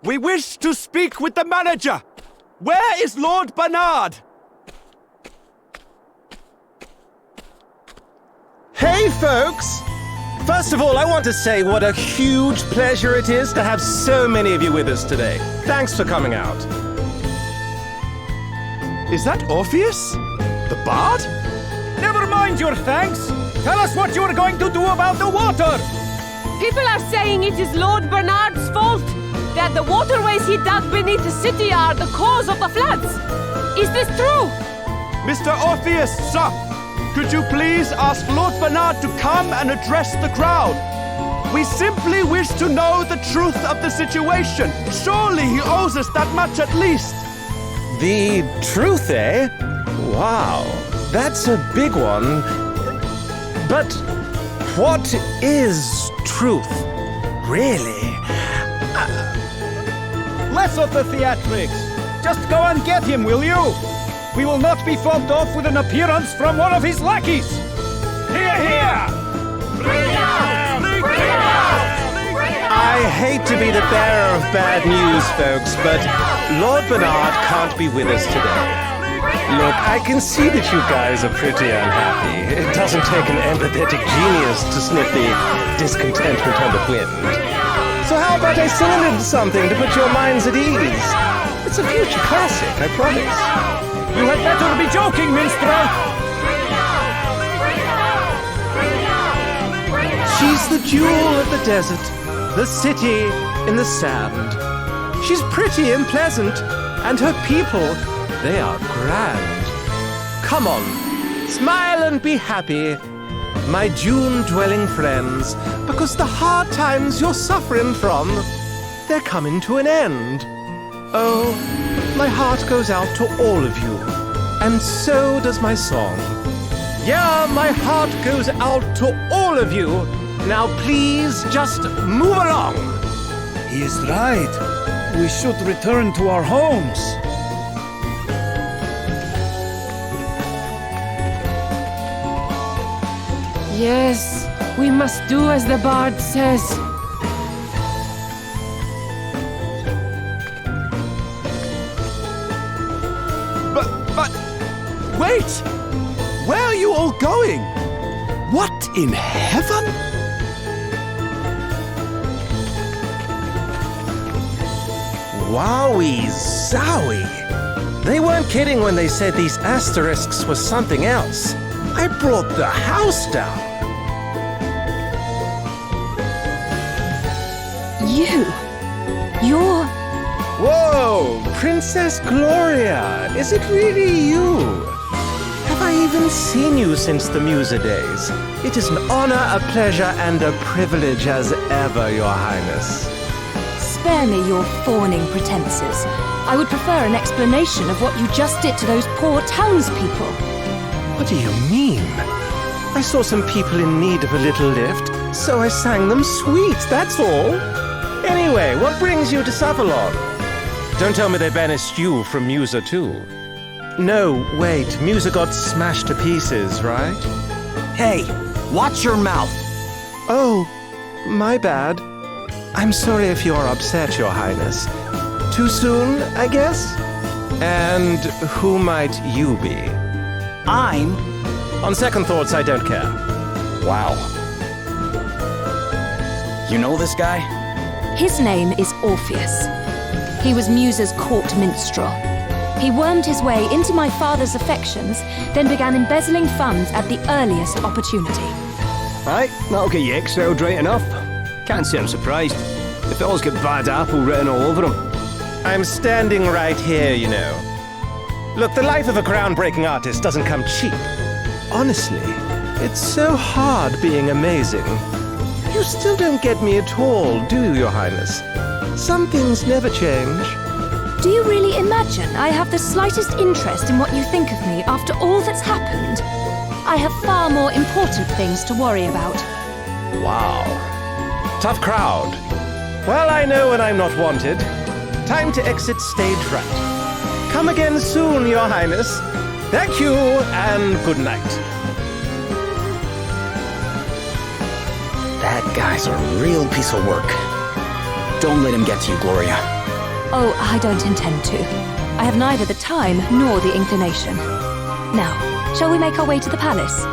We wish to speak with the manager. Where is Lord Bernard? Hey, folks! First of all, I want to say what a huge pleasure it is to have so many of you with us today. Thanks for coming out. Is that Orpheus? The bard? Never mind your thanks. Tell us what you're going to do about the water. People are saying it is Lord Bernard's fault. That the waterways he dug beneath the city are the cause of the floods. Is this true? Mr. Orpheus, sir, could you please ask Lord Bernard to come and address the crowd? We simply wish to know the truth of the situation. Surely he owes us that much at least. The truth, eh? Wow, that's a big one. But what is truth, really? Less of the theatrics. Just go and get him, will you? We will not be fobbed off with an appearance from one of his lackeys. Hear, hear! Bring it out! Bring it out! I hate to be the bearer of bad news, folks, but Lord Bernard can't be with us today. Look, I can see that you guys are pretty unhappy. It doesn't take an empathetic genius to sniff the discontentment on the wind. So how about I sing a little something to put your minds at ease? It's a future classic, I promise. You had better be joking, minstrel! She's the jewel of the desert, the city in the sand. She's pretty and pleasant, and her people, they are grand. Come on, smile and be happy, my June-dwelling friends, because the hard times you're suffering from, they're coming to an end. Oh, my heart goes out to all of you, and so does my song. Yeah, my heart goes out to all of you. Now please, just move along. He is right. We should return to our homes. Yes, we must do as the bard says. But, wait! Where are you all going? What in heaven? Wowie zowie! They weren't kidding when they said these asterisks was something else. I brought the house down. You're... Whoa! Princess Gloria! Is it really you? Have I even seen you since the Musa days? It is an honor, a pleasure, and a privilege as ever, Your Highness. Spare me your fawning pretenses. I would prefer an explanation of what you just did to those poor townspeople. What do you mean? I saw some people in need of a little lift, so I sang them sweet, that's all. Anyway, what brings you to Salavon? Don't tell me they banished you from Musa too. No, wait, Musa got smashed to pieces, right? Hey, watch your mouth! Oh, my bad. I'm sorry if you're upset, Your Highness. Too soon, I guess? And who might you be? I'm... On second thoughts, I don't care. Wow. You know this guy? His name is Orpheus. He was Musa's court minstrel. He wormed his way into my father's affections, then began embezzling funds at the earliest opportunity. Right, that'll get you exiled right enough. Can't say I'm surprised. The fellow's got bad apple written all over him. I'm standing right here, you know. Look, the life of a groundbreaking artist doesn't come cheap. Honestly, it's so hard being amazing. You still don't get me at all, do you, Your Highness? Some things never change. Do you really imagine I have the slightest interest in what you think of me after all that's happened? I have far more important things to worry about. Wow. Tough crowd. Well, I know when I'm not wanted. Time to exit stage right. Come again soon, Your Highness. Thank you, and good night. That guy's a real piece of work. Don't let him get to you, Gloria. Oh, I don't intend to. I have neither the time nor the inclination. Now, shall we make our way to the palace?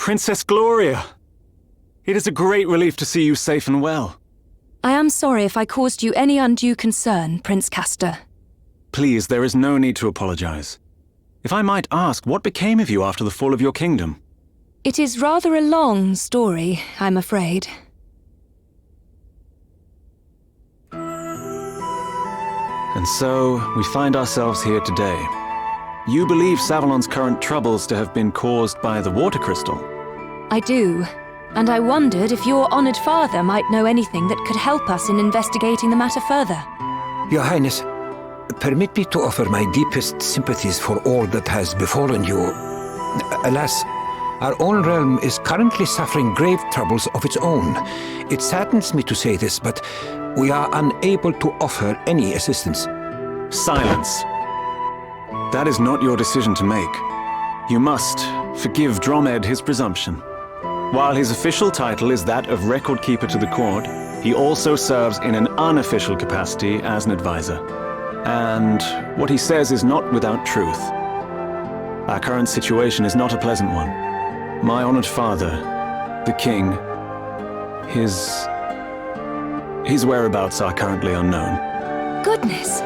Princess Gloria! It is a great relief to see you safe and well. I am sorry if I caused you any undue concern, Prince Castor. Please, there is no need to apologize. If I might ask, what became of you after the fall of your kingdom? It is rather a long story, I'm afraid. And so, we find ourselves here today. You believe Savalon's current troubles to have been caused by the water crystal? I do, and I wondered if your honored father might know anything that could help us in investigating the matter further. Your Highness, permit me to offer my deepest sympathies for all that has befallen you. Alas, our own realm is currently suffering grave troubles of its own. It saddens me to say this, but we are unable to offer any assistance. Silence. That is not your decision to make. You must forgive Dromed his presumption. While his official title is that of Record Keeper to the court, he also serves in an unofficial capacity as an advisor. And what he says is not without truth. Our current situation is not a pleasant one. My honored father, the king, his whereabouts are currently unknown. Goodness!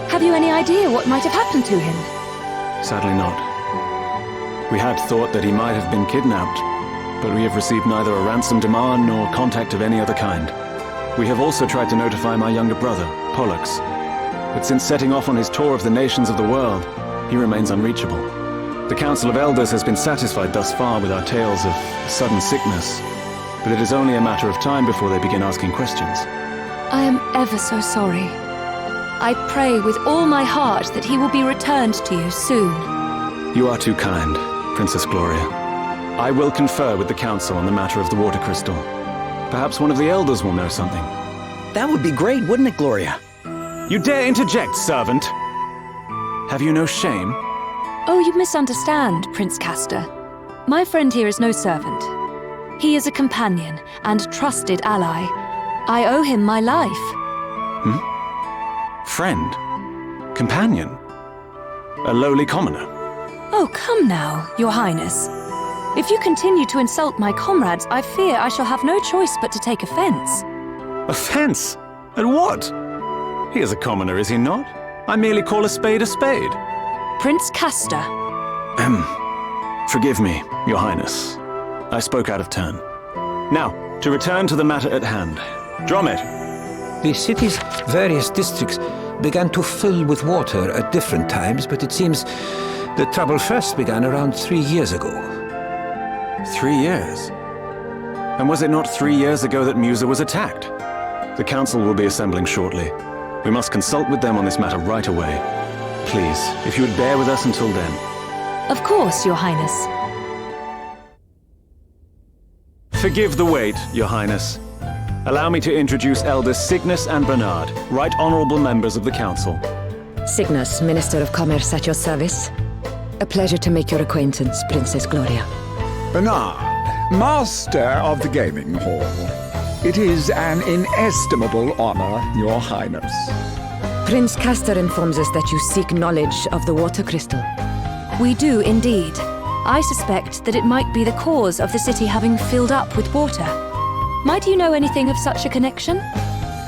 Have you any idea what might have happened to him? Sadly not. We had thought that he might have been kidnapped, but we have received neither a ransom demand nor contact of any other kind. We have also tried to notify my younger brother, Pollux, but since setting off on his tour of the nations of the world, he remains unreachable. The Council of Elders has been satisfied thus far with our tales of sudden sickness, but it is only a matter of time before they begin asking questions. I am ever so sorry. I pray with all my heart that he will be returned to you soon. You are too kind, Princess Gloria. I will confer with the Council on the matter of the water crystal. Perhaps one of the elders will know something. That would be great, wouldn't it, Gloria? You dare interject, servant! Have you no shame? Oh, you misunderstand, Prince Castor. My friend here is no servant. He is a companion and trusted ally. I owe him my life. Friend? Companion? A lowly commoner? Oh, come now, Your Highness. If you continue to insult my comrades, I fear I shall have no choice but to take offense. Offense? At what? He is a commoner, is he not? I merely call a spade a spade. Prince Castor. Forgive me, Your Highness. I spoke out of turn. Now, to return to the matter at hand. Dromed. The city's various districts began to fill with water at different times, but it seems the trouble first began around 3 years ago. 3 years? And was it not 3 years ago that Musa was attacked? The Council will be assembling shortly. We must consult with them on this matter right away. Please, if you would bear with us until then. Of course, Your Highness. Forgive the wait, Your Highness. Allow me to introduce Elders Cygnus and Bernard, right honorable members of the Council. Cygnus, Minister of Commerce at your service. A pleasure to make your acquaintance, Princess Gloria. Bernard, Master of the Gaming Hall. It is an inestimable honor, Your Highness. Prince Castor informs us that you seek knowledge of the water crystal. We do indeed. I suspect that it might be the cause of the city having filled up with water. Might you know anything of such a connection?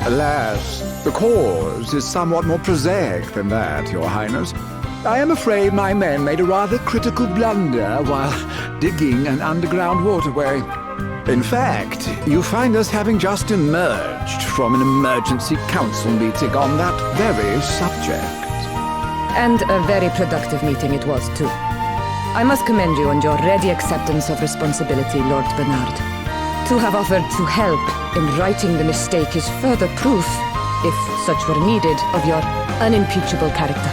Alas, the cause is somewhat more prosaic than that, Your Highness. I am afraid my men made a rather critical blunder while digging an underground waterway. In fact, you find us having just emerged from an emergency council meeting on that very subject. And a very productive meeting it was, too. I must commend you on your ready acceptance of responsibility, Lord Bernard. To have offered to help in righting the mistake is further proof, if such were needed, of your unimpeachable character.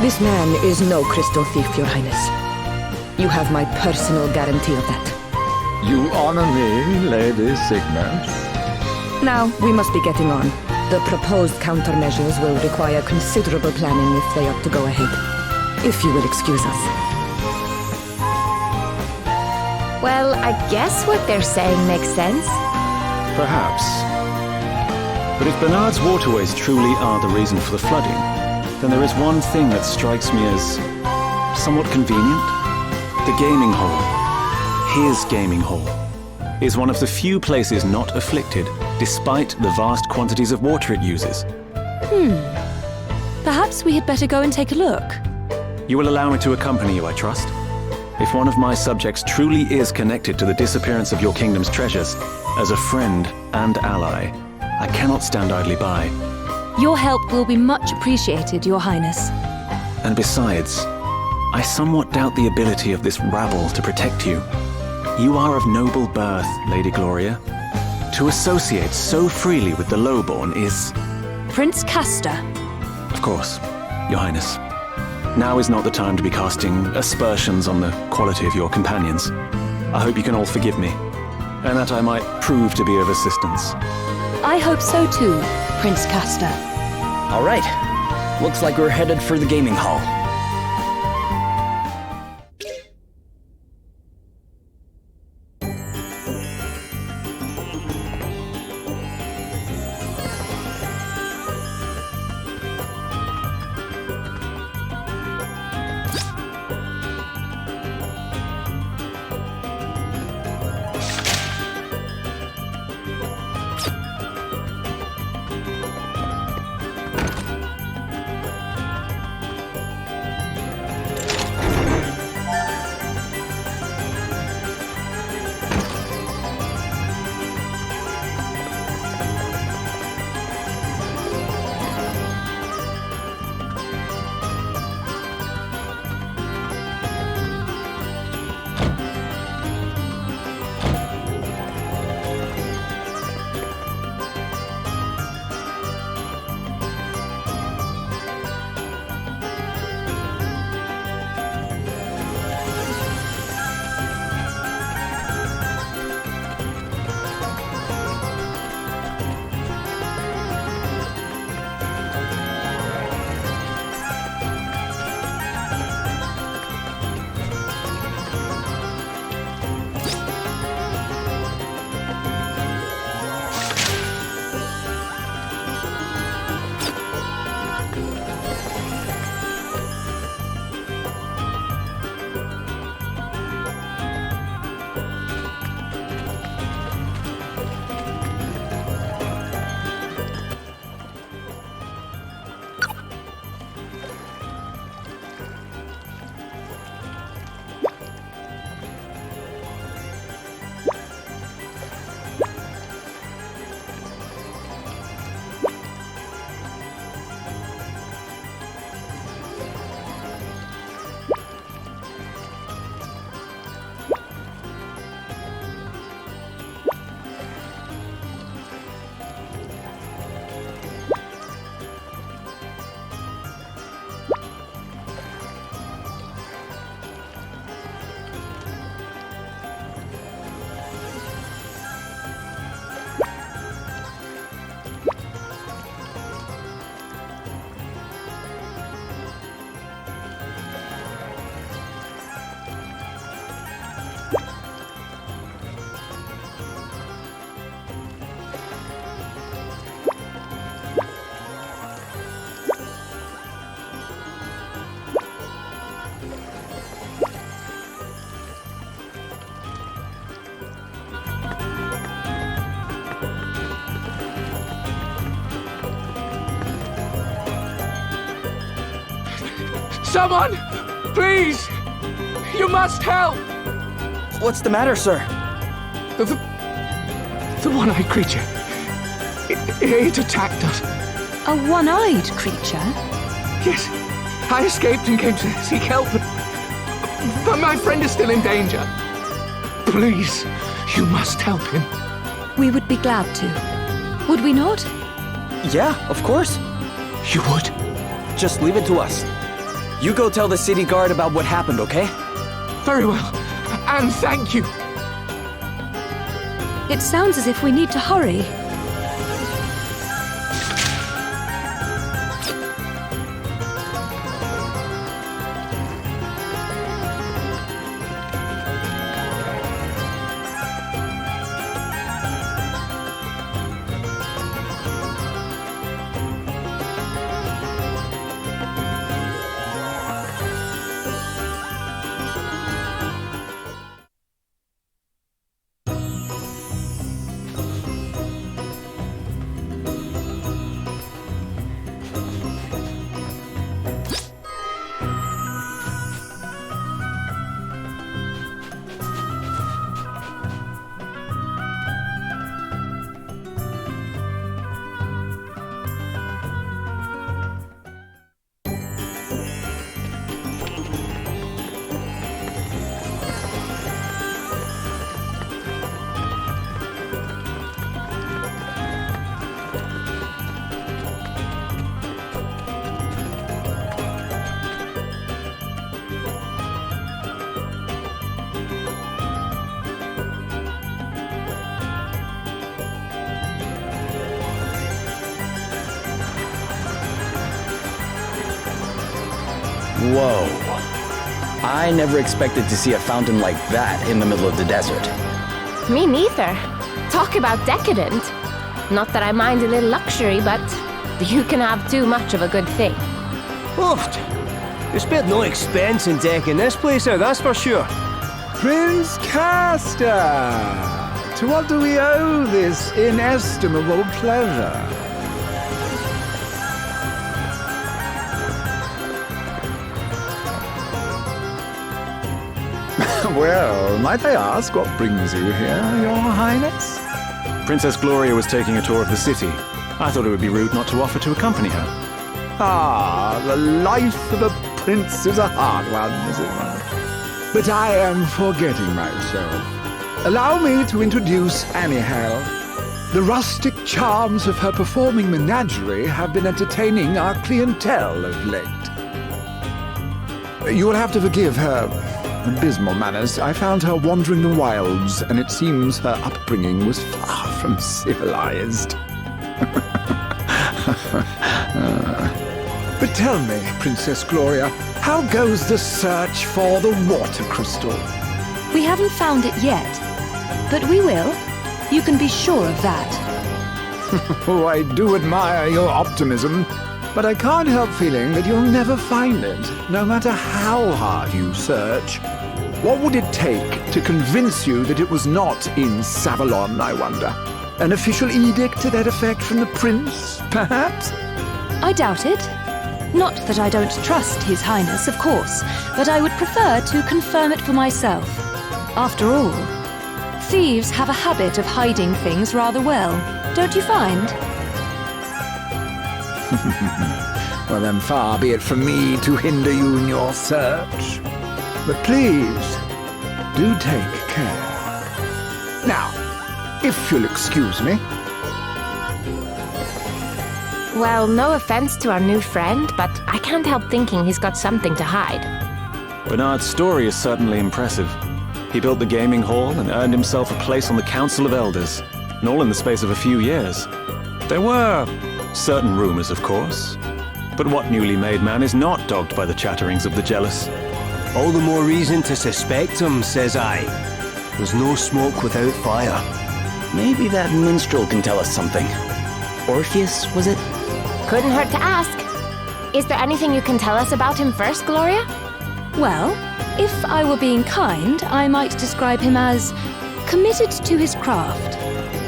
This man is no crystal thief, Your Highness. You have my personal guarantee of that. You honor me, Lady Cygnus. Now, we must be getting on. The proposed countermeasures will require considerable planning if they ought to go ahead. If you will excuse us. Well, I guess what they're saying makes sense. Perhaps. But if Bernard's waterways truly are the reason for the flooding, then there is one thing that strikes me as somewhat convenient. The gaming hall, his gaming hall, is one of the few places not afflicted, despite the vast quantities of water it uses. Perhaps we had better go and take a look. You will allow me to accompany you, I trust? If one of my subjects truly is connected to the disappearance of your kingdom's treasures, as a friend and ally, I cannot stand idly by. Your help will be much appreciated, Your Highness. And besides, I somewhat doubt the ability of this rabble to protect you. You are of noble birth, Lady Gloria. To associate so freely with the lowborn is... Prince Castor. Of course, Your Highness. Now is not the time to be casting aspersions on the quality of your companions. I hope you can all forgive me, and that I might prove to be of assistance. I hope so too, Prince Castor. All right. Looks like we're headed for the gaming hall. Someone! Please! You must help! What's the matter, sir? The one-eyed creature. It attacked us. A one-eyed creature? Yes. I escaped and came to seek help, but my friend is still in danger. Please, you must help him. We would be glad to. Would we not? Yeah, of course. You would? Just leave it to us. You go tell the city guard about what happened, okay? Very well. And thank you. It sounds as if we need to hurry. Whoa. I never expected to see a fountain like that in the middle of the desert. Me neither. Talk about decadent. Not that I mind a little luxury, but you can have too much of a good thing. Oofed. There's spared no expense in decking this place out, that's for sure. Prince Castor! To what do we owe this inestimable pleasure? Well, might I ask what brings you here, Your Highness? Princess Gloria was taking a tour of the city. I thought it would be rude not to offer to accompany her. Ah, the life of a prince is a hard one, is it not? But I am forgetting myself. Allow me to introduce Anyhow. The rustic charms of her performing menagerie have been entertaining our clientele of late. You will have to forgive her abysmal manners. I found her wandering the wilds, and it seems her upbringing was far from civilized. But tell me, Princess Gloria, how goes the search for the water crystal? We haven't found it yet, but we will. You can be sure of that. Oh, I do admire your optimism, but I can't help feeling that you'll never find it, no matter how hard you search. What would it take to convince you that it was not in Salavon, I wonder? An official edict to that effect from the prince, perhaps? I doubt it. Not that I don't trust His Highness, of course, but I would prefer to confirm it for myself. After all, thieves have a habit of hiding things rather well, don't you find? Well, then far be it from me to hinder you in your search. But please, do take care. Now, if you'll excuse me. Well, no offense to our new friend, but I can't help thinking he's got something to hide. Bernard's story is certainly impressive. He built the gaming hall and earned himself a place on the Council of Elders, and all in the space of a few years. There were certain rumors, of course, but what newly made man is not dogged by the chatterings of the jealous? All the more reason to suspect him, says I. There's no smoke without fire. Maybe that minstrel can tell us something. Orpheus, was it? Couldn't hurt to ask. Is there anything you can tell us about him first, Gloria? Well, if I were being kind, I might describe him as committed to his craft.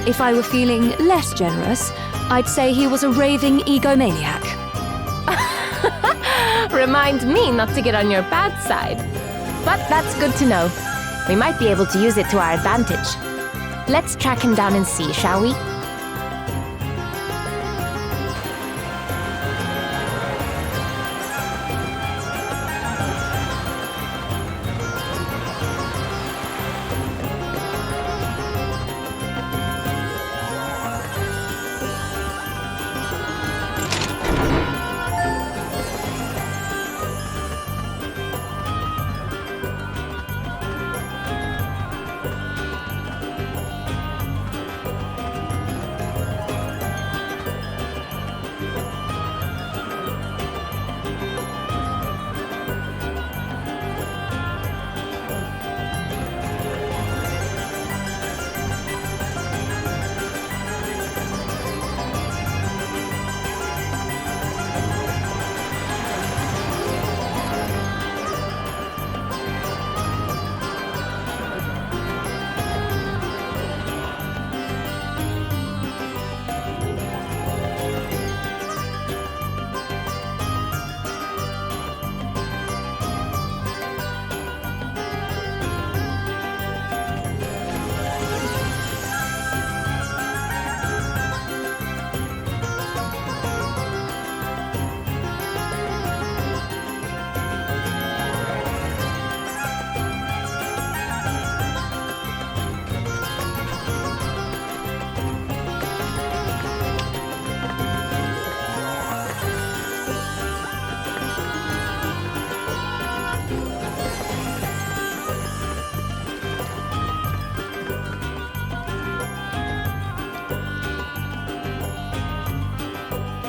If I were feeling less generous, I'd say he was a raving egomaniac. remind me not to get on your bad side. But that's good to know. We might be able to use it to our advantage. Let's track him down and see, shall we?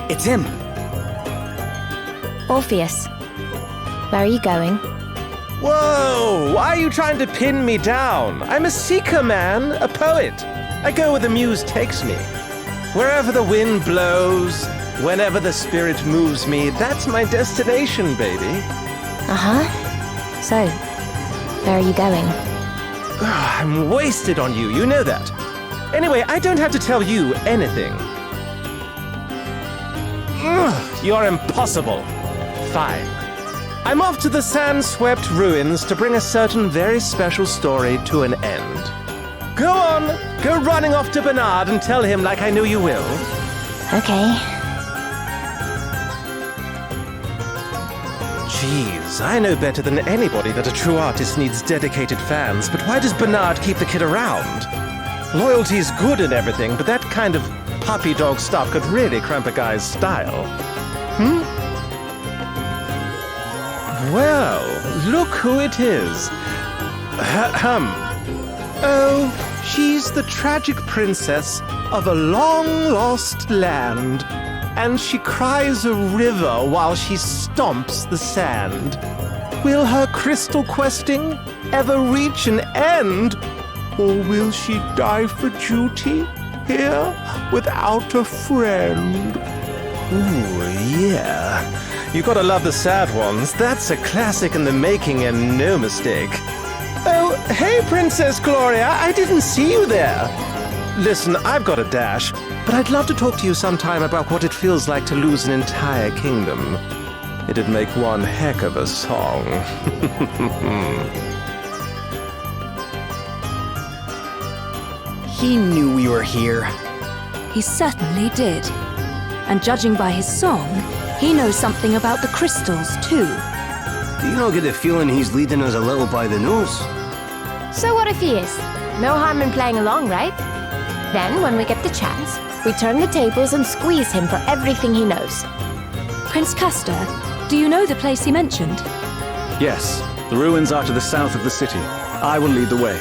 It's him. Orpheus, where are you going? Whoa! Why are you trying to pin me down? I'm a seeker, man. A poet. I go where the muse takes me. Wherever the wind blows, whenever the spirit moves me, that's my destination, baby. Uh-huh. So, where are you going? I'm wasted on you, you know that. Anyway, I don't have to tell you anything. You're impossible. Fine. I'm off to the sand-swept ruins to bring a certain very special story to an end. Go on, go running off to Bernard and tell him like I know you will. Okay. Jeez, I know better than anybody that a true artist needs dedicated fans, but why does Bernard keep the kid around? Loyalty's good and everything, but that kind of puppy dog stuff could really cramp a guy's style. Well, look who it is. Oh, she's the tragic princess of a long-lost land, and she cries a river while she stomps the sand. Will her crystal questing ever reach an end, or will she die for duty here without a friend? Ooh, yeah. You gotta love the sad ones. That's a classic in the making and no mistake. Oh, hey, Princess Gloria, I didn't see you there. Listen, I've got a dash, but I'd love to talk to you sometime about what it feels like to lose an entire kingdom. It'd make one heck of a song. He knew we were here. He certainly did. And judging by his song, he knows something about the crystals, too. Do you not get the feeling he's leading us a little by the nose? So what if he is? No harm in playing along, right? Then, when we get the chance, we turn the tables and squeeze him for everything he knows. Prince Castor, do you know the place he mentioned? Yes, the ruins are to the south of the city. I will lead the way.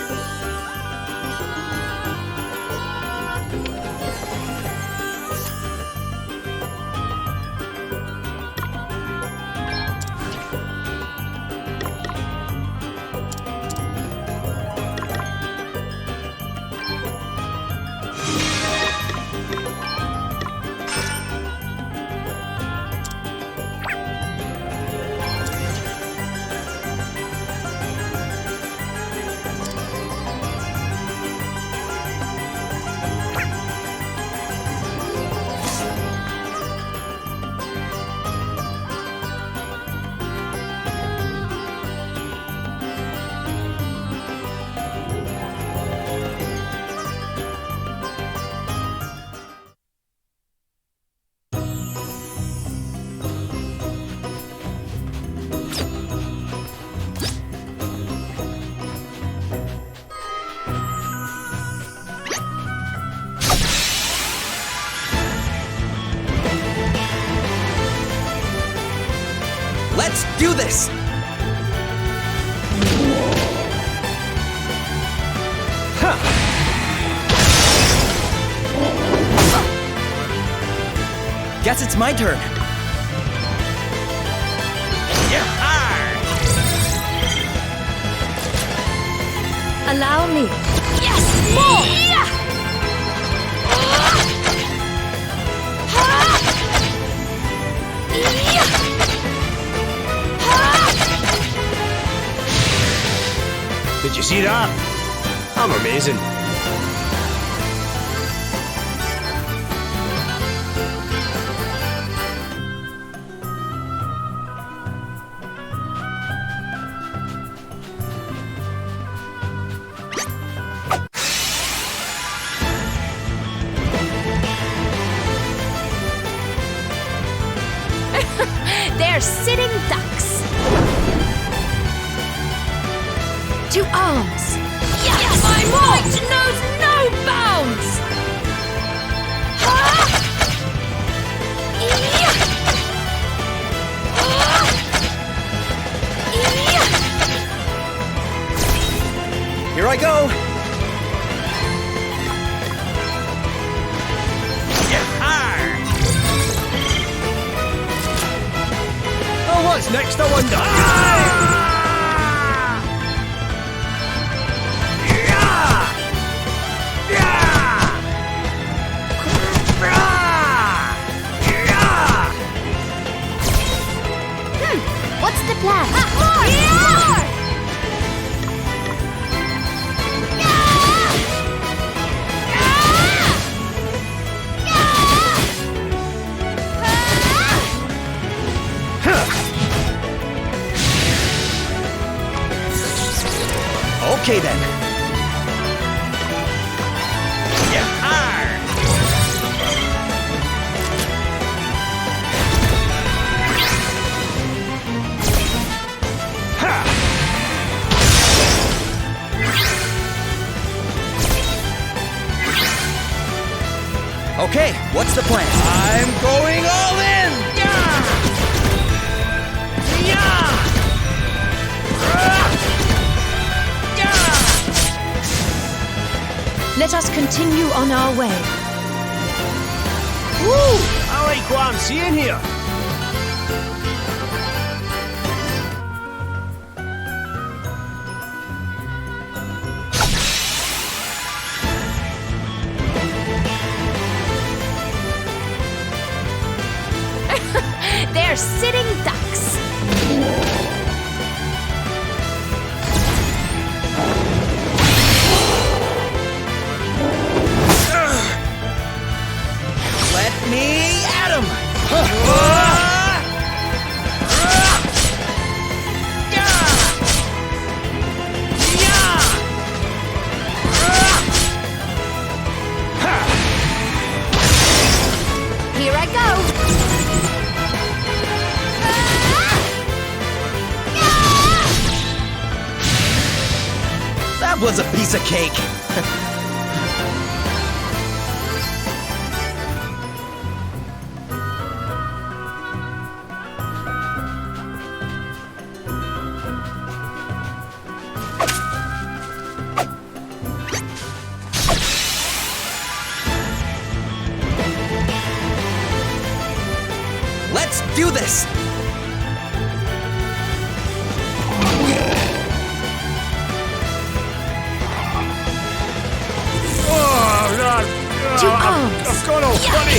do this! Guess it's my turn. Allow me. Yes! More! Did you see that? I'm amazing. They're sitting ducks. To arms. Yes! My might knows no bounds! Here I go! Oh, what's next, I wonder? What's the plan? Okay then. Okay, what's the plan? I'm going all in! Let us continue on our way. Woo! I like what I'm seeing here. They're sitting ducks. Let me at him! Here I go. That was a piece of cake! Let's do this! To arms. I've gone all funny!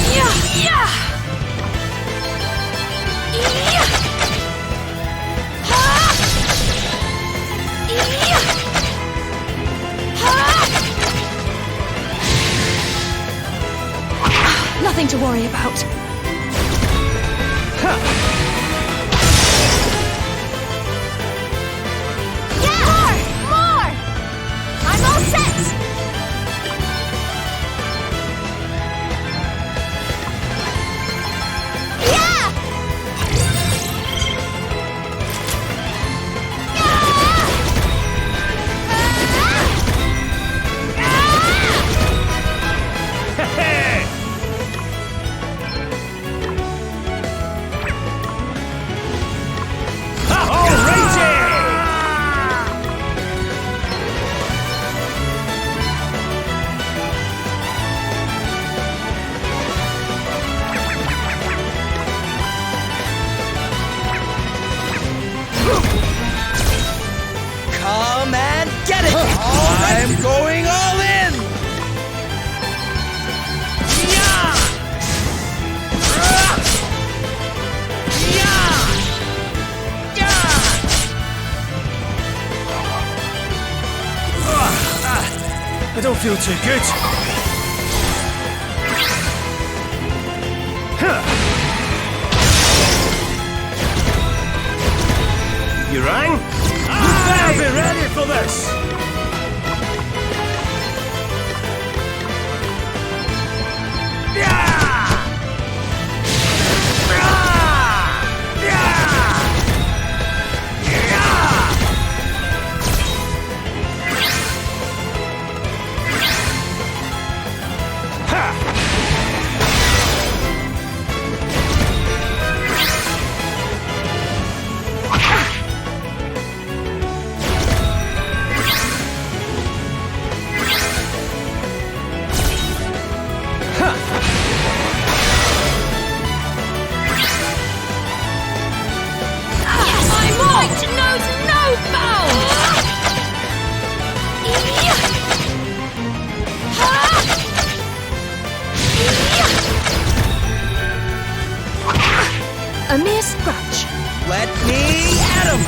Nothing to worry about. More! I'm all set! feel too good. You rang? You better be ready for this! A mere scratch. Let me at him!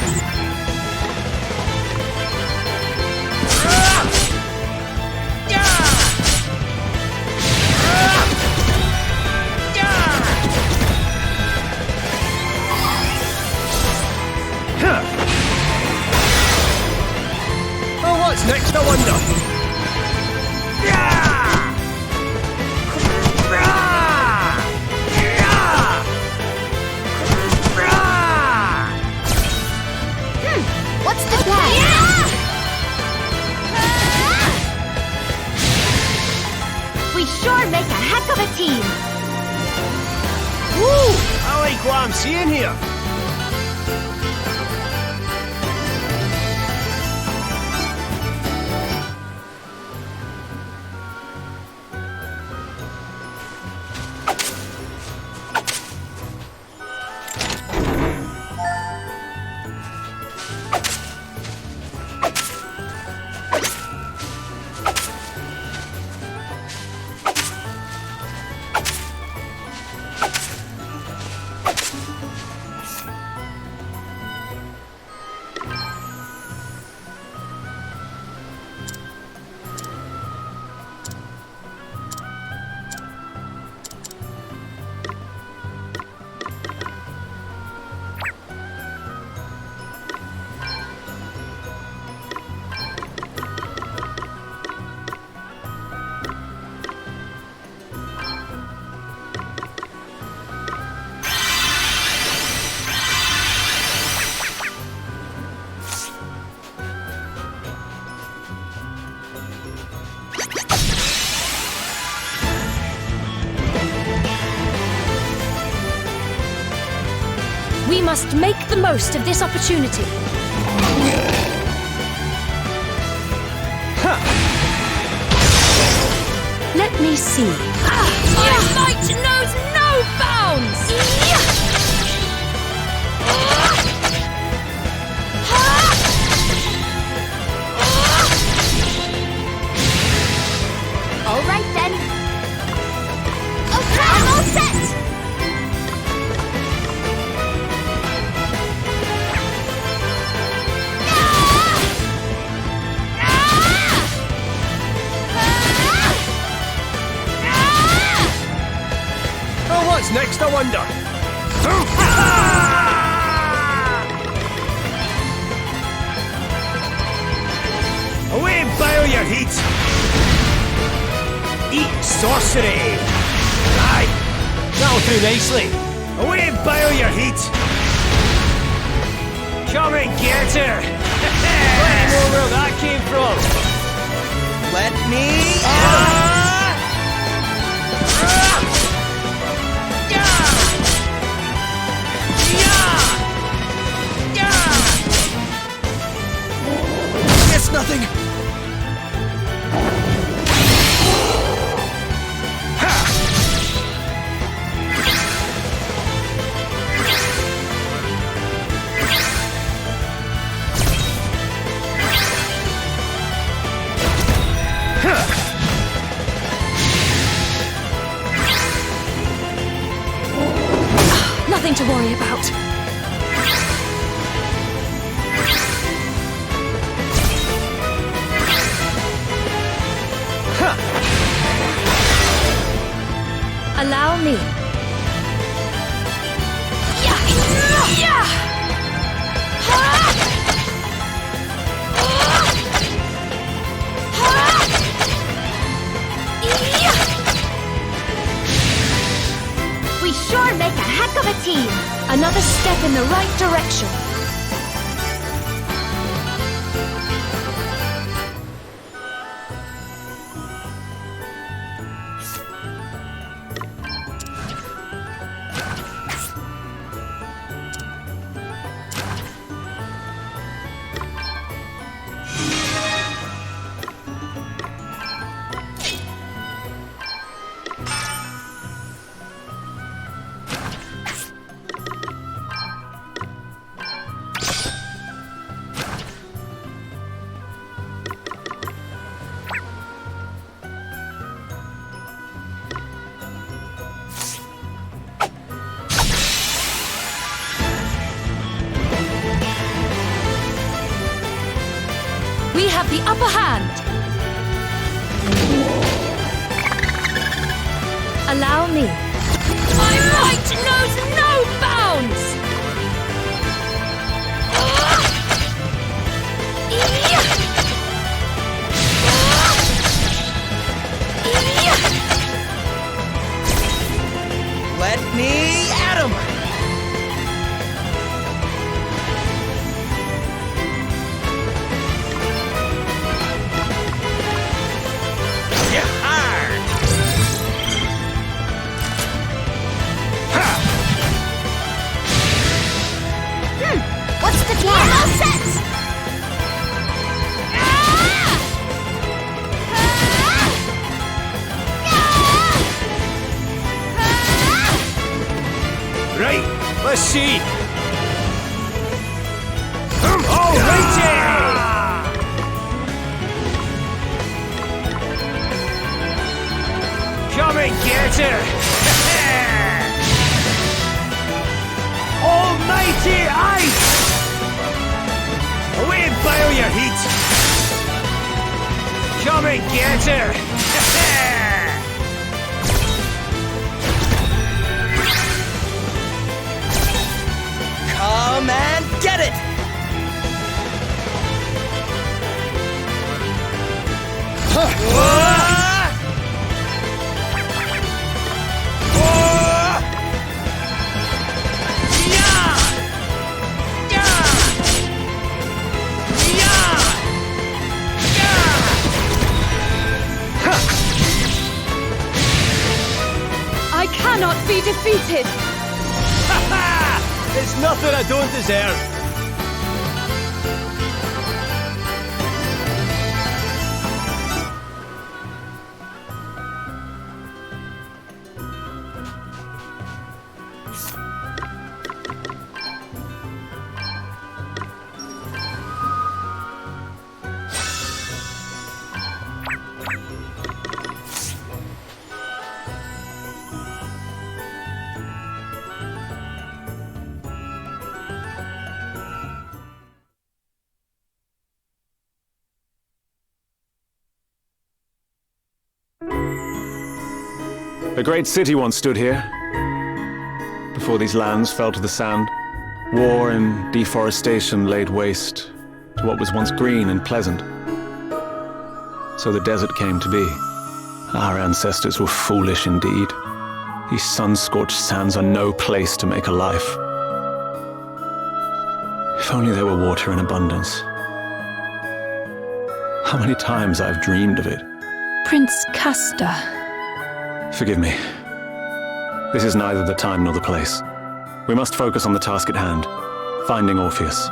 Oh, what's next, I wonder? What's the plan? We sure make a heck of a team. Woo! I like what I'm seeing here. We must make the most of this opportunity. Let me see. My might knows no bounds! All right then. Okay, I'm all set. Oh, what's next, I wonder? Away and boil your heat! Eat sorcery! Aye, that'll do nicely. Away and boil your heat! Come and get her! Let me know where that came from! Let me It's nothing! Nothing to worry about. Allow me. We sure make a heck of a team. Another step in the right direction. We have the upper hand. Allow me. My might knows no bounds! Let me at him! What's the plan? All set! Right, let's see. Alrighty! Come and get her! Almighty ice! Away and boil your heat! Come and get her! Come and get it! I cannot be defeated! It's nothing I don't deserve. A great city once stood here, before these lands fell to the sand. War and deforestation laid waste to what was once green and pleasant. So the desert came to be. Our ancestors were foolish indeed. These sun-scorched sands are no place to make a life. If only there were water in abundance. How many times I've dreamed of it. Prince Castor. Forgive me. This is neither the time nor the place. We must focus on the task at hand, finding Orpheus.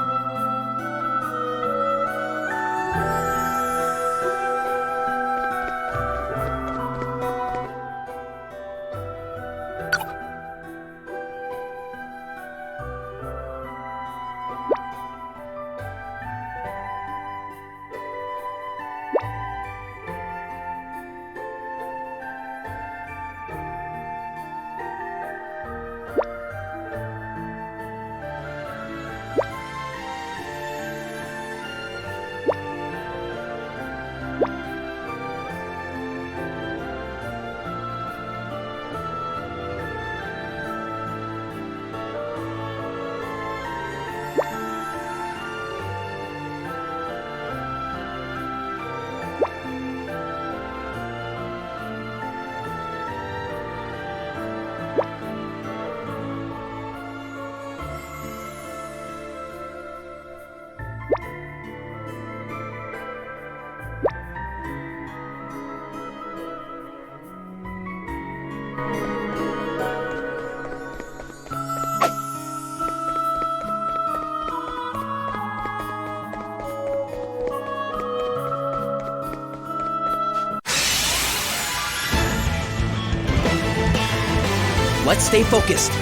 Let's stay focused.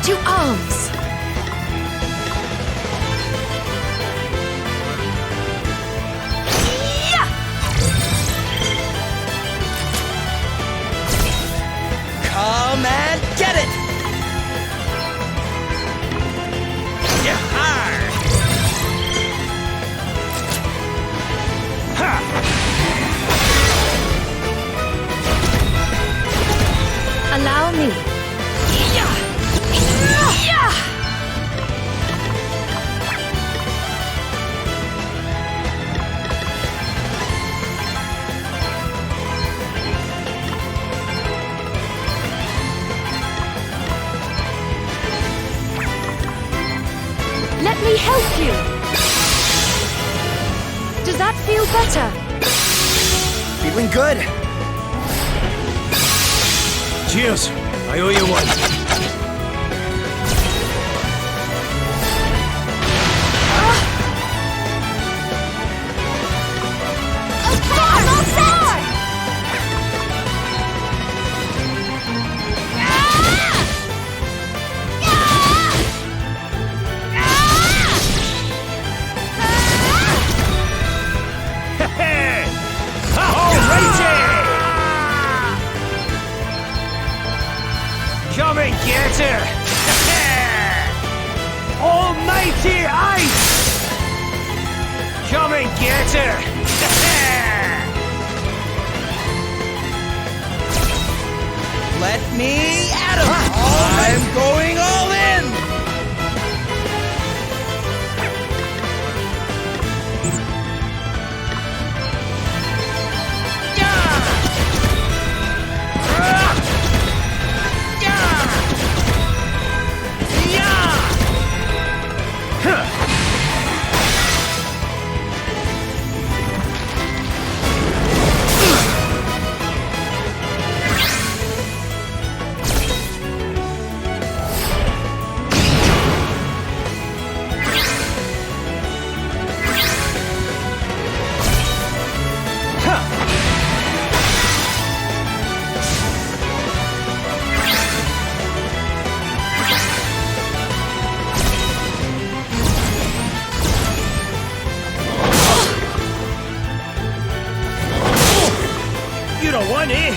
To arms! Come and get it! Yahar! Ha! Allow me. Let me help you. Does that feel better? Feeling good. Cheers. I owe you one. Come and get her! Almighty ice! Come and get her! Let me at him! I'm going all in! You don't want it?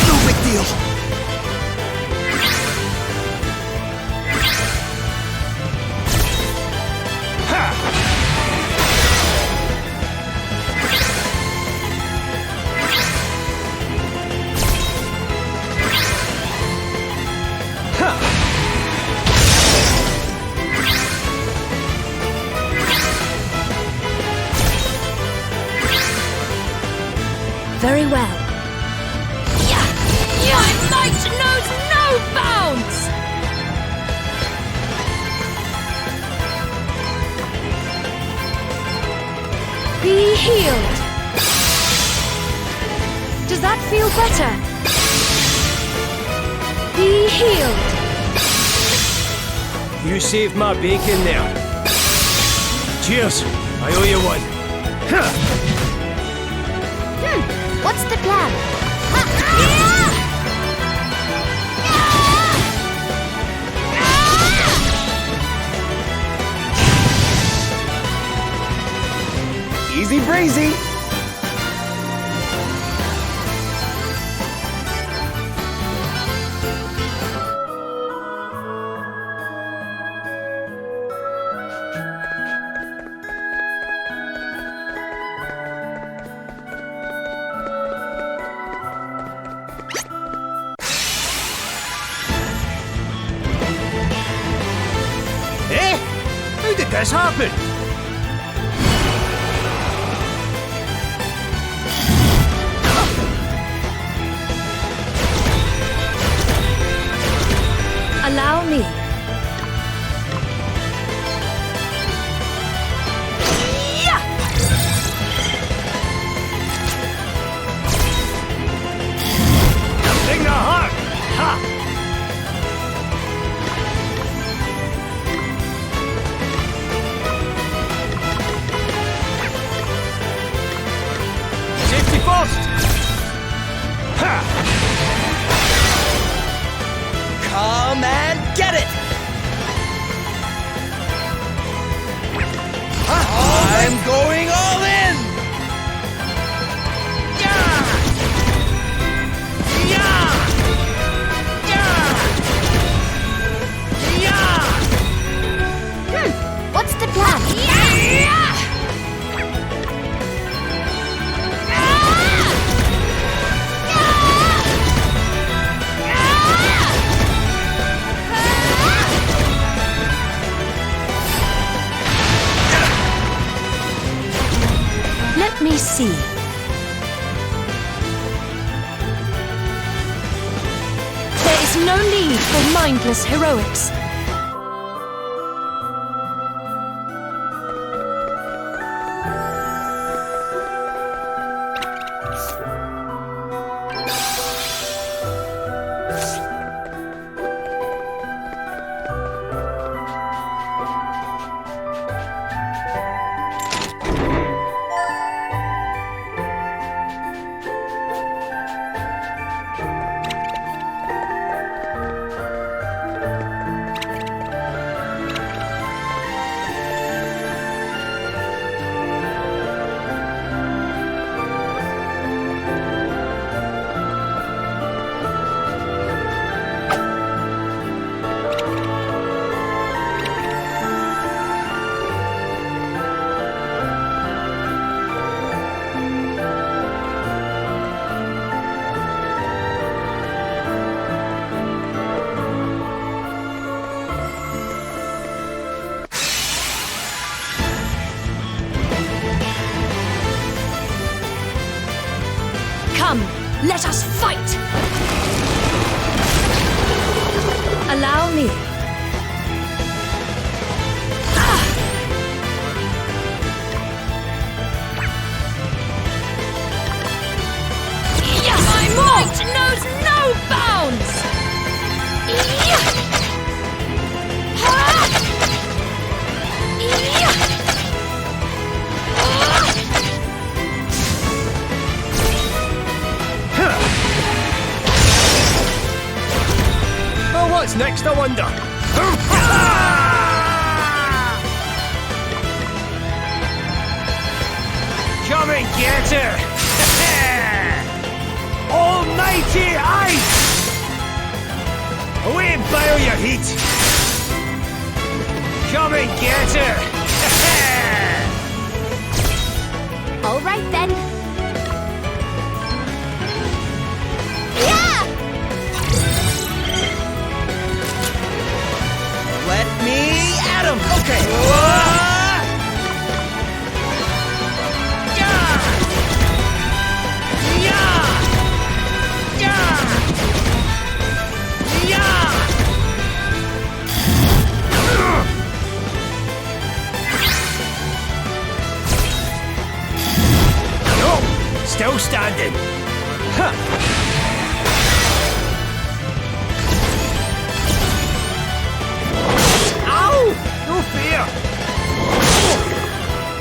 No big deal. Very well. My might knows no bounds! Be healed. Does that feel better? Be healed. You saved my bacon there. Cheers. I owe you one. What's the plan? Easy breezy. How did this happen? Allow me. Something to heart! Ha! me see. There is no need for mindless heroics. Come, let us fight! Allow me. Yes, my might knows no bounds! What's next, I wonder? Come and get her! Almighty ice! Away and boil your heat! Come and get her! All right then. Let me at him! Okay! No! Still standing! Huh. No fear!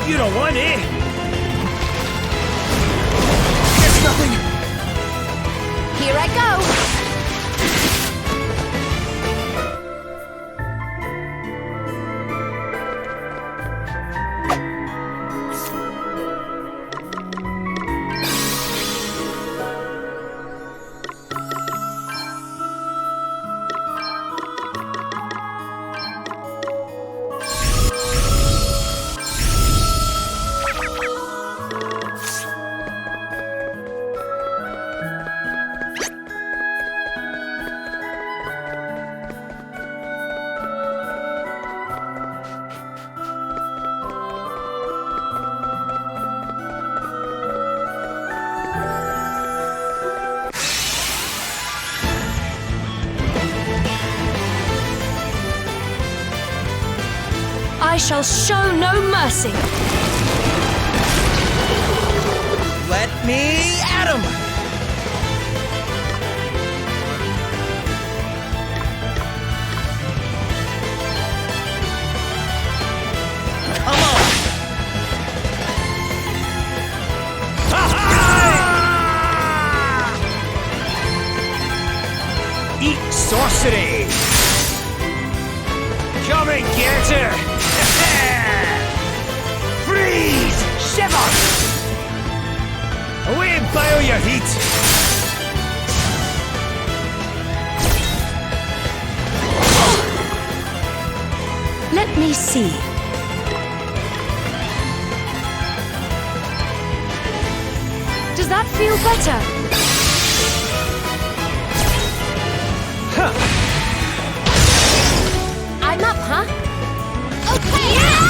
You don't want it! It's nothing! Here I go! I shall show no mercy. Let me at him! Come on! Eat sorcery! Come and get her! Freeze! Shiver! Away and boil your heat! Let me see. Does that feel better? Huh. I'm up, huh? Okay! Yeah!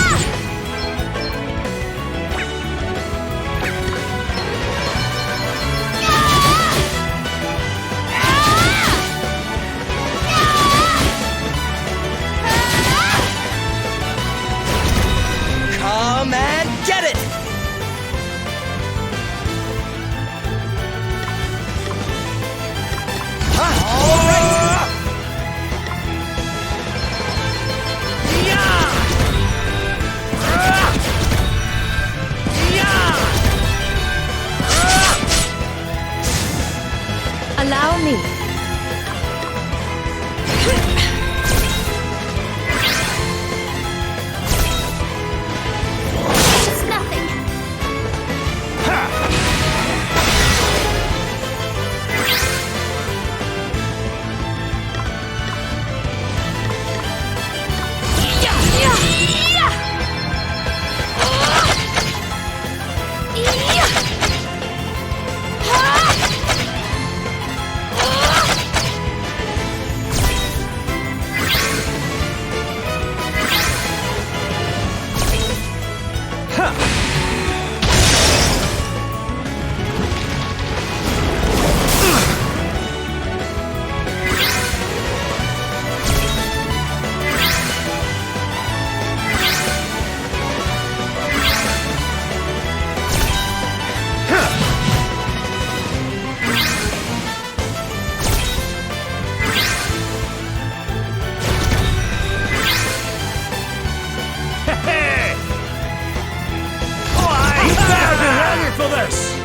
handle this!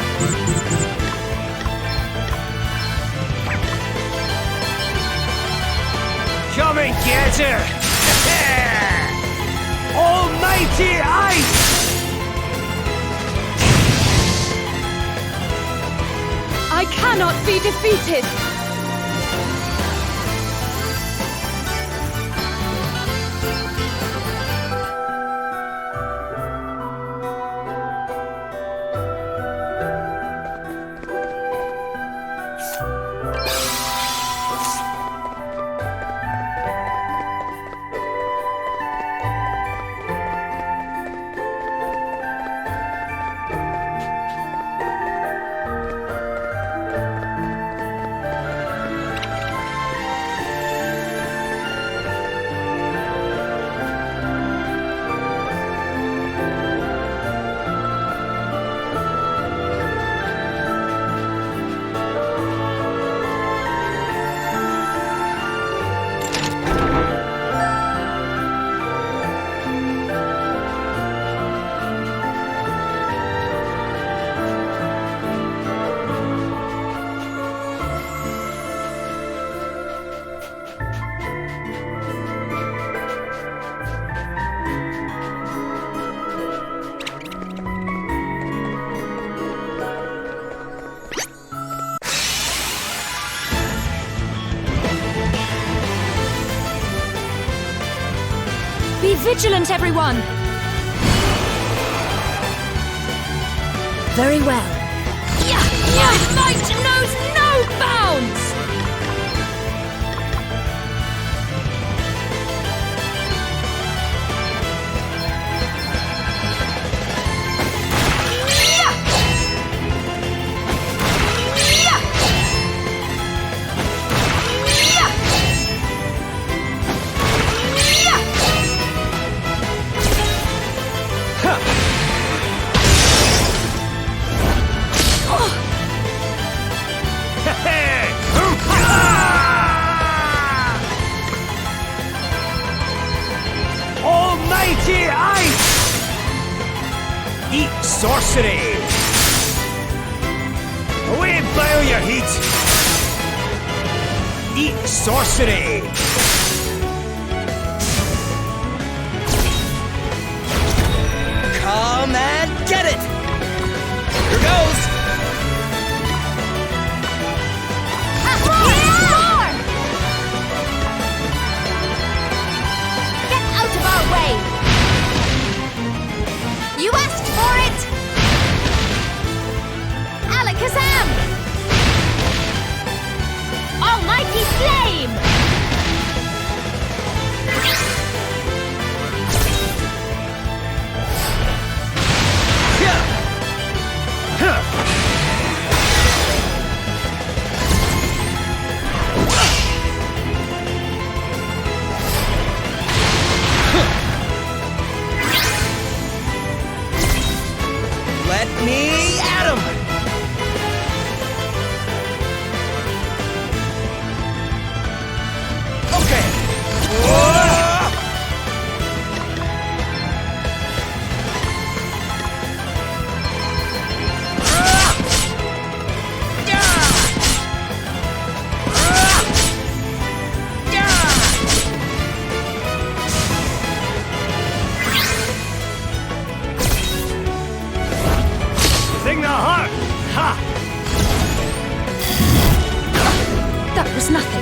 Come and get her! Almighty ice! I cannot be defeated! Be vigilant, everyone! Very well. My might knows no bounds! Almighty ice! Eat sorcery! Away and boil your heat! Eat sorcery! Come and get it! Here goes! Get out of our way! You asked for it! Alakazam! Almighty Flame! Let me at 'em! Okay. Thing the heart! Ha! That was nothing.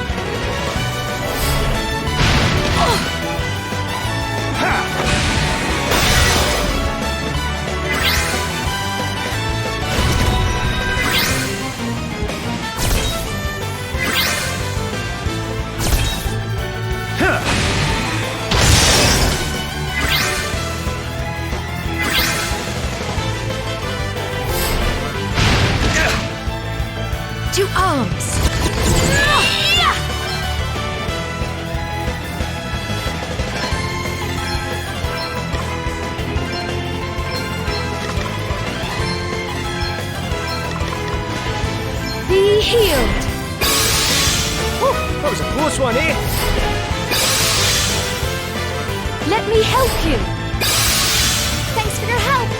To arms! Be healed! Whew, that was a close one, eh? Let me help you! Thanks for your help!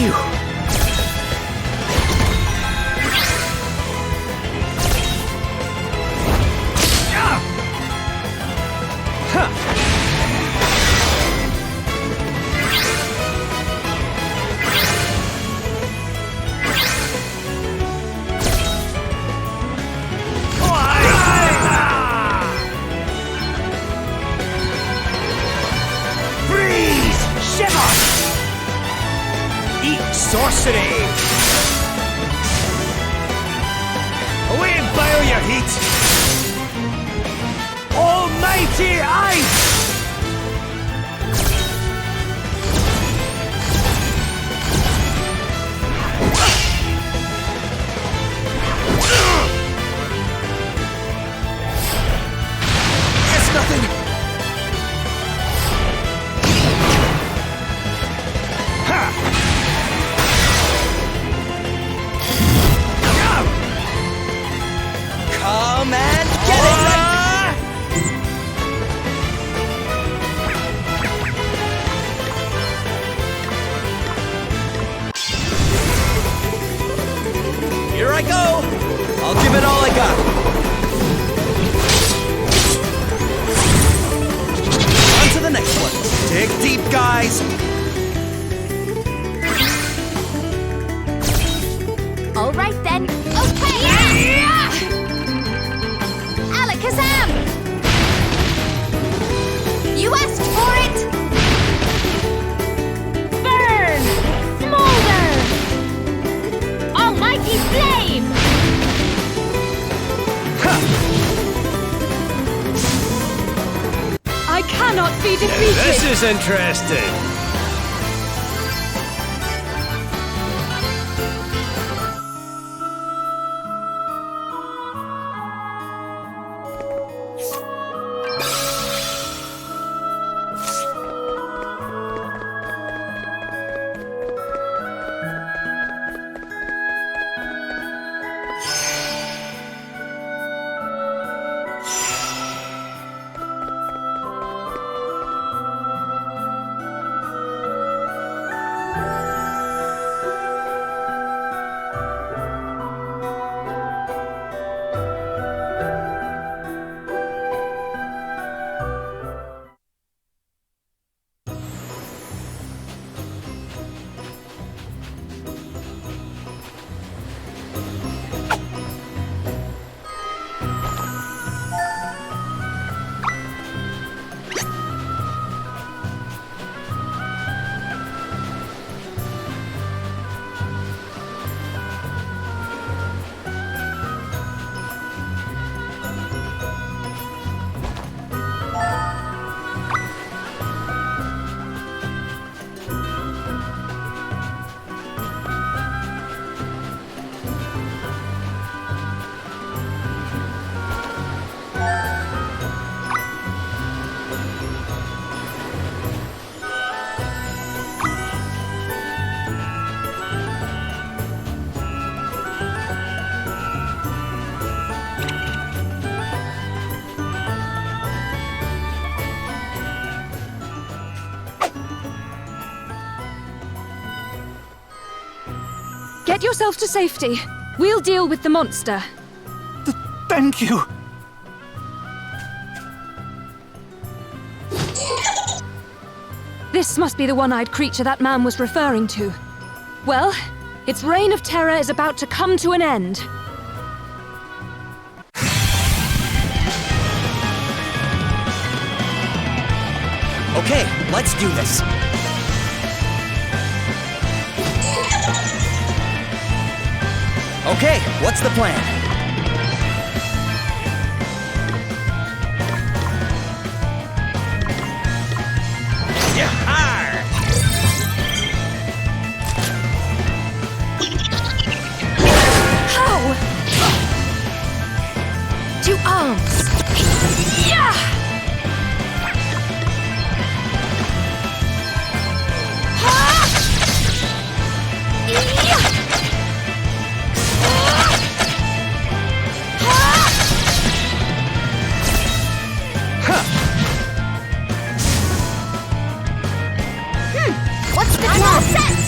Phew. Sorcery! Away and bile your heat! Almighty Ice! It's nothing! Come and get it! Here I go! I'll give it all I got. On to the next one. Dig deep, guys! All right then. Okay. Yeah! Alakazam! You asked for it! Burn! Smolder! Almighty flame! I cannot be defeated! This is interesting. Get yourself to safety. We'll deal with the monster. Thank you. This must be the one-eyed creature that man was referring to. Well, its reign of terror is about to come to an end. Okay, let's do this. Okay, what's the plan? How? 2 arms. Yeah! What's the plan? Set!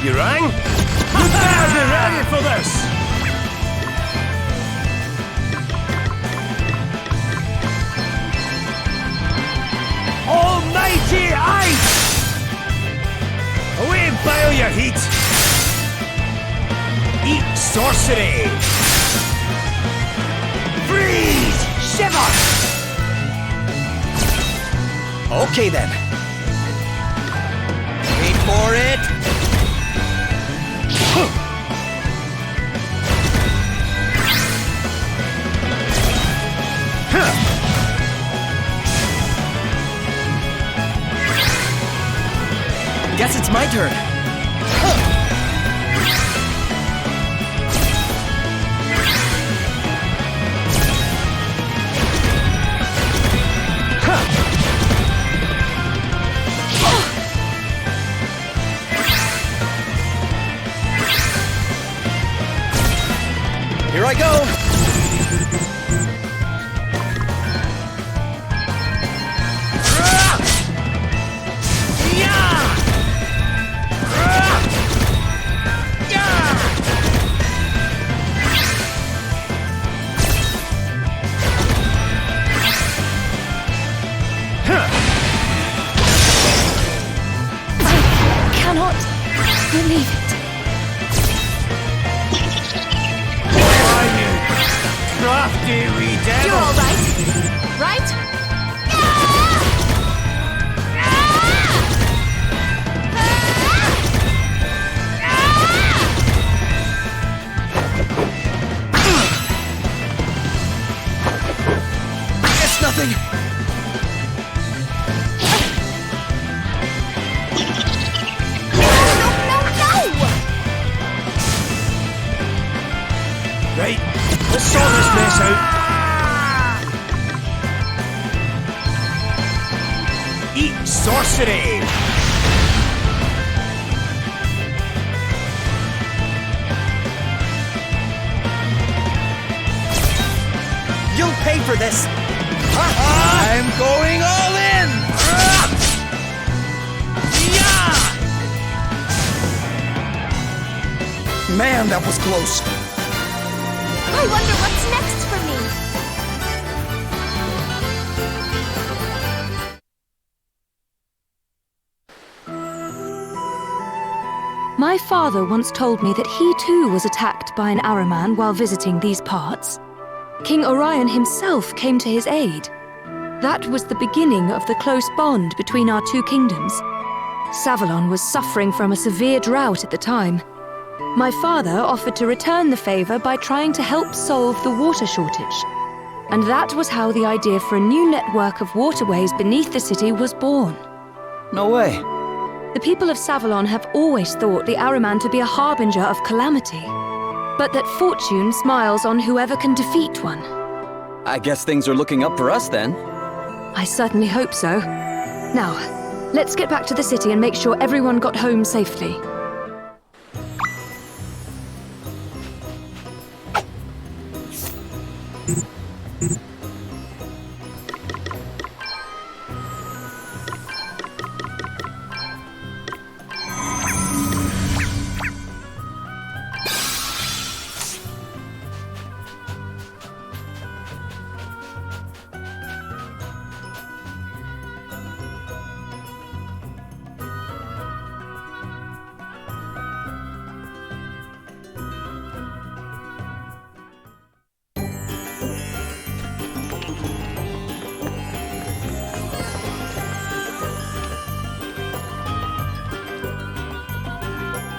You rang? You better be ready for this! Almighty ice! Away, boil your heat! Eat sorcery! Freeze! Shiver! Okay then. Wait for it. Guess it's my turn. Here I go! I cannot believe it. Crafty wee devil! You're all right, right? It's nothing! Right, let's sort this mess out. Eat sorcery! You'll pay for this! I'm going all in! Man, that was close. I wonder what's next for me. My father once told me that he too was attacked by an Araman while visiting these parts. King Orion himself came to his aid. That was the beginning of the close bond between our two kingdoms. Savalon was suffering from a severe drought at the time. My father offered to return the favor by trying to help solve the water shortage. And that was how the idea for a new network of waterways beneath the city was born. No way. The people of Savalon have always thought the Araman to be a harbinger of calamity, but that fortune smiles on whoever can defeat one. I guess things are looking up for us then. I certainly hope so. Now, let's get back to the city and make sure everyone got home safely.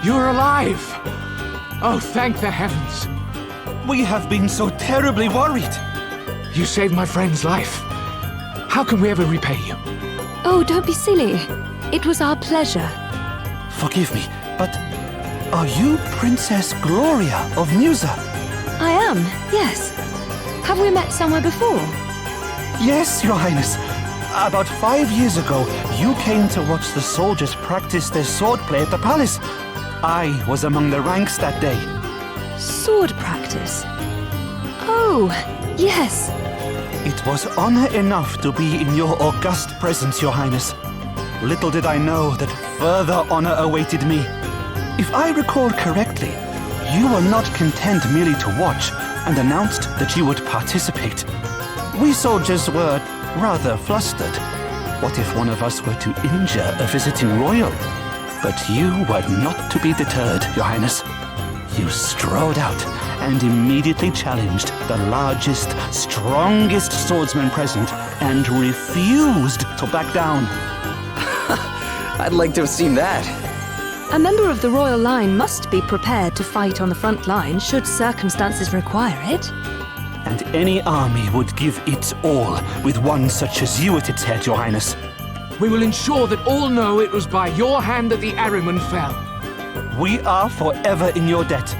You're alive! Oh, thank the heavens. We have been so terribly worried. You saved my friend's life. How can we ever repay you? Oh, don't be silly. It was our pleasure. Forgive me, but are you Princess Gloria of Musa? I am, yes. Have we met somewhere before? Yes, Your Highness. About 5 years ago, you came to watch the soldiers practice their swordplay at the palace. I was among the ranks that day. Sword practice? Oh, yes. It was honor enough to be in your august presence, Your Highness. Little did I know that further honor awaited me. If I recall correctly, you were not content merely to watch and announced that you would participate. We soldiers were rather flustered. What if one of us were to injure a visiting royal? But you were not to be deterred, Your Highness. You strode out and immediately challenged the largest, strongest swordsman present and refused to back down. I'd like to have seen that. A member of the royal line must be prepared to fight on the front line should circumstances require it. And any army would give its all with one such as you at its head, Your Highness. We will ensure that all know it was by your hand that the Ahriman fell. We are forever in your debt.